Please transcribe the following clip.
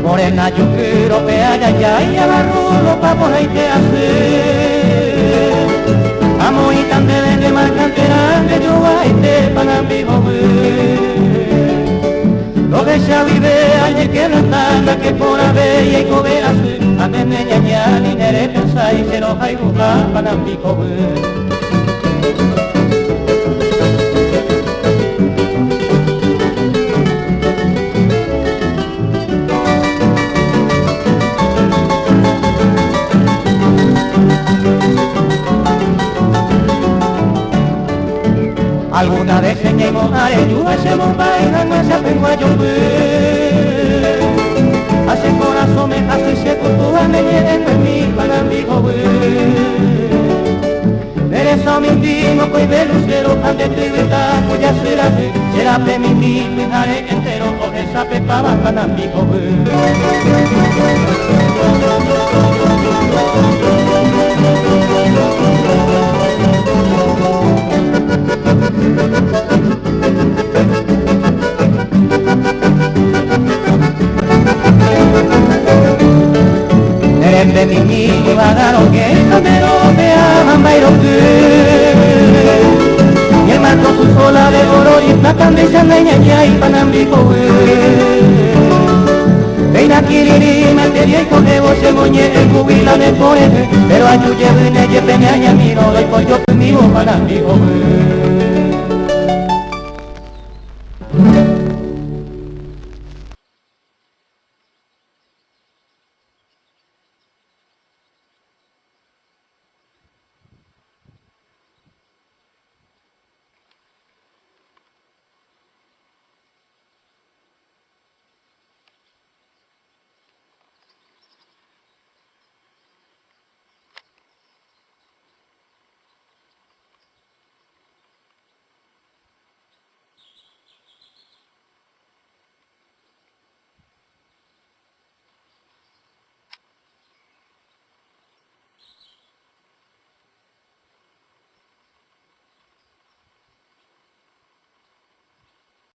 Morena, yo quiero que haya y agarro pa' por ahí te hacer. Amo y tan de marcantera que yo ahí te pagan vivo. Lo que ya vive allí que no está, que por haber y comer así. A mí me ñaña ni nere pensar y se nos hay buscar pagan vivo. Alguna vez enñemos a ello, hacemos bailan, se apengo a llover. Hace corazón me hace seco, tú me lleno en mi panambico, eres a mi timo, pues de lucero, ante tu libertad, pues ya será pe mi timo, y daré entero, o esa pepa va panambico, de mi niño va a dar o que me lo vean bailo y el marco su sola de oro y plata de ñaña y panambico reina kiriri materia y conevo se moñe el cubila de pone pero ayuye vene ye peñaña miro y pollo conmigo panambico